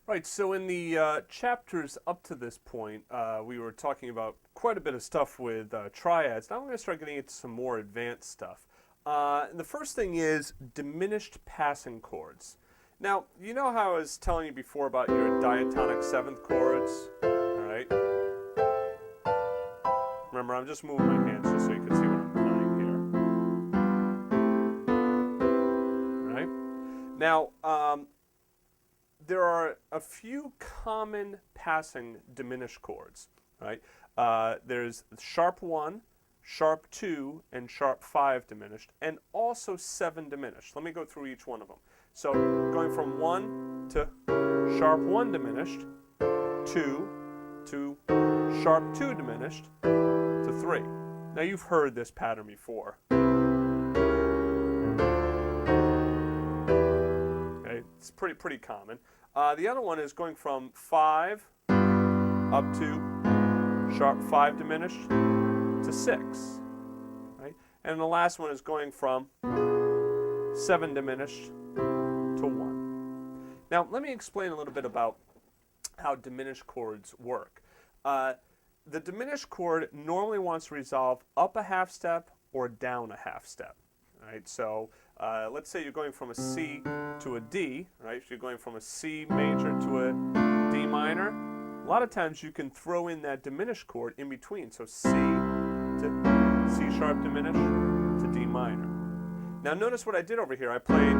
Right, so in the chapters up to this point, we were talking about quite a bit of stuff with triads. Now I'm going to start getting into some more advanced stuff. The first thing is diminished passing chords. Now, you know how I was telling you before about your diatonic seventh chords? All right. Remember, I'm just moving my hands just so you can see what I'm playing here. All right. Now, there are a few common passing diminished chords, right? There's sharp 1, sharp 2, and sharp 5 diminished, and also 7 diminished. Let me go through each one of them. So going from 1 to sharp 1 diminished, 2 to sharp 2 diminished, to 3. Now you've heard this pattern before. Okay, it's pretty common. The other one is going from 5 up to sharp 5 diminished to 6. Right? And the last one is going from 7 diminished to 1. Now, let me explain a little bit about how diminished chords work. The diminished chord normally wants to resolve up a half step or down a half step. Right? So let's say you're going from a C to a D, right? If you're going from a C major to a D minor, a lot of times you can throw in that diminished chord in between. So C to C sharp diminished to D minor. Now notice what I did over here. I played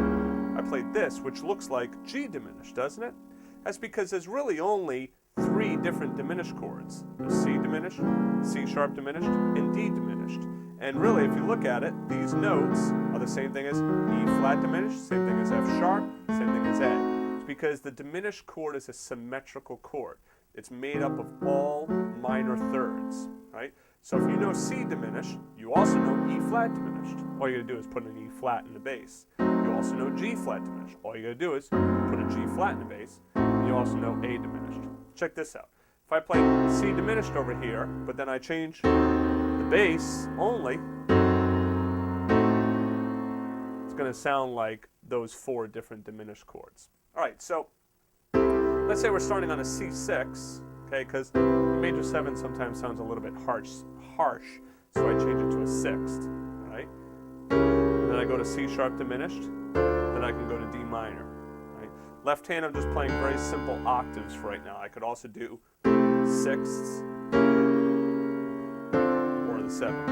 this, which looks like G diminished, doesn't it? That's because there's really only 3 different diminished chords. There's C diminished, C sharp diminished, and D diminished. And really, if you look at it, these notes are the same thing as E flat diminished, same thing as F sharp, same thing as A. It's because the diminished chord is a symmetrical chord. It's made up of all minor thirds, right? So if you know C diminished, you also know E flat diminished. All you gotta do is put an E flat in the bass. You also know G flat diminished. All you gotta do is put a G flat in the bass. And you also know A diminished. Check this out. If I play C diminished over here, but then I change the bass only, it's going to sound like those 4 different diminished chords. All right, so let's say we're starting on a C6, okay, because the major 7 sometimes sounds a little bit harsh, so I change it to a 6th, all right? And then I go to C sharp diminished, then I can go to D minor. Left hand, I'm just playing very simple octaves for right now. I could also do 6ths or the 7th.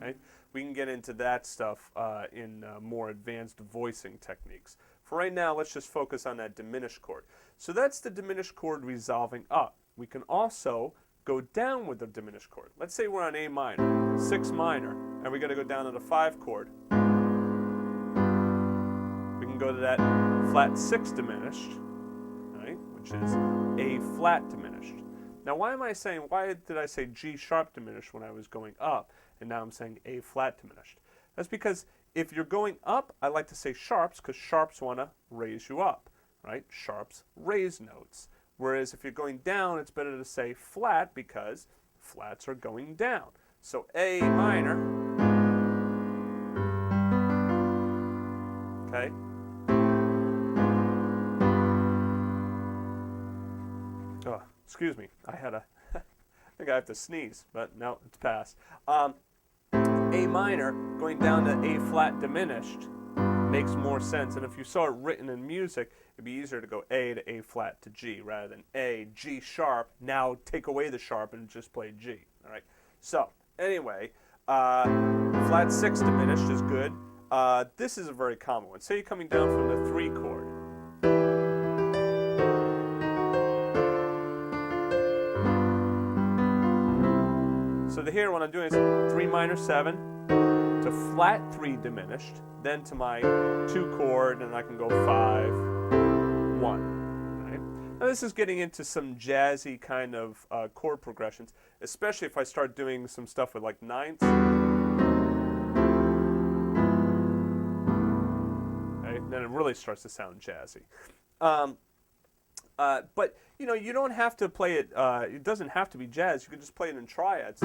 Okay? We can get into that stuff in more advanced voicing techniques. For right now, let's just focus on that diminished chord. So that's the diminished chord resolving up. We can also go down with the diminished chord. Let's say we're on A minor, 6 minor, and we got to go down to the 5 chord. We can go to that flat 6 diminished, right, which is A flat diminished. Now why did I say G sharp diminished when I was going up, and now I'm saying A flat diminished? That's because if you're going up, I like to say sharps, because sharps want to raise you up, right? Sharps raise notes. Whereas if you're going down, it's better to say flat, because flats are going down. So A minor, okay? Oh, excuse me. I think I have to sneeze, but no, it's passed. A minor going down to A flat diminished makes more sense. And if you saw it written in music, it'd be easier to go A to A flat to G rather than A, G sharp, now take away the sharp and just play G. All right. So anyway, flat 6 diminished is good. This is a very common one. Say you're coming down from the 3 chord. So here what I'm doing is 3 minor 7 to flat 3 diminished, then to my 2 chord, and I can go 5, 1. Right? Now this is getting into some jazzy kind of chord progressions, especially if I start doing some stuff with like ninths. Right? Then it really starts to sound jazzy. But you know, you don't have to play it. It doesn't have to be jazz. You can just play it in triads.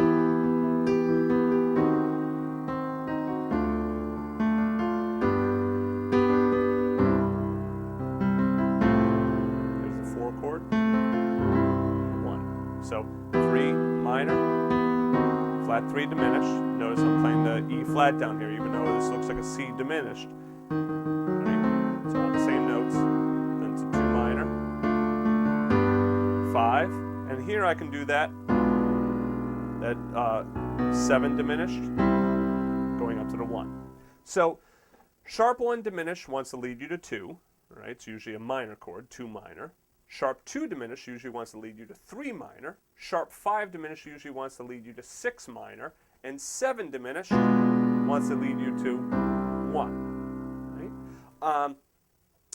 flat 3 diminished. Notice I'm playing the E flat down here, even though this looks like a C diminished. Right? It's all the same notes. Then to 2 minor, 5, and here I can do that 7 diminished, going up to the 1. So sharp 1 diminished wants to lead you to 2, right? It's usually a minor chord, 2 minor. Sharp 2 diminished usually wants to lead you to 3 minor. Sharp 5 diminished usually wants to lead you to 6 minor. And 7 diminished wants to lead you to 1. Right?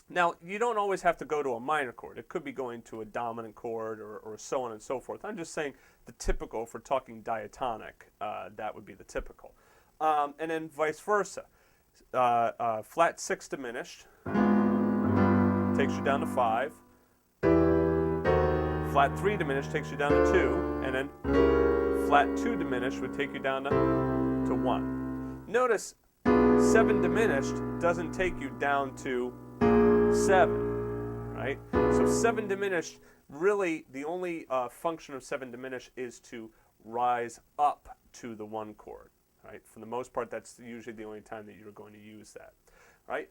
Now, you don't always have to go to a minor chord. It could be going to a dominant chord or so on and so forth. I'm just saying the typical, if we're talking diatonic, that would be the typical. And then vice versa. Flat 6 diminished takes you down to 5. Flat 3 diminished takes you down to 2. And then flat 2 diminished would take you down to 1. Notice 7 diminished doesn't take you down to 7, right? So 7 diminished, really the only function of 7 diminished is to rise up to the 1 chord, right? For the most part, that's usually the only time that you're going to use that, right?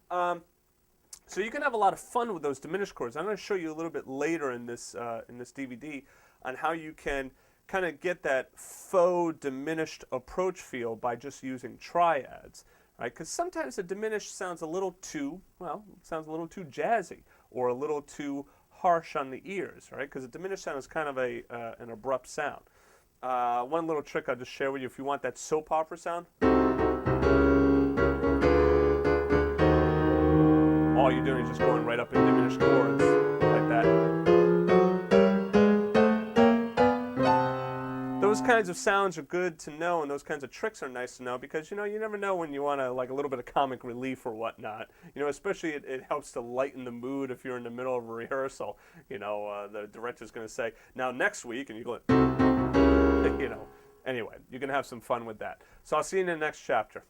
So you can have a lot of fun with those diminished chords. I'm going to show you a little bit later in this DVD on how you can kind of get that faux diminished approach feel by just using triads, right? Because sometimes the diminished sounds a little too, well, it sounds a little too jazzy or a little too harsh on the ears, right? Because a diminished sound is kind of an abrupt sound. One little trick I'll just share with you, if you want that soap opera sound, all you're doing is just going right up in diminished chords like that. Those kinds of sounds are good to know, and those kinds of tricks are nice to know because, you know, you never know when you want to, like, a little bit of comic relief or whatnot. You know, especially it helps to lighten the mood if you're in the middle of a rehearsal. You know, the director's going to say, now next week, and you go, you know. Anyway, you can have some fun with that. So I'll see you in the next chapter.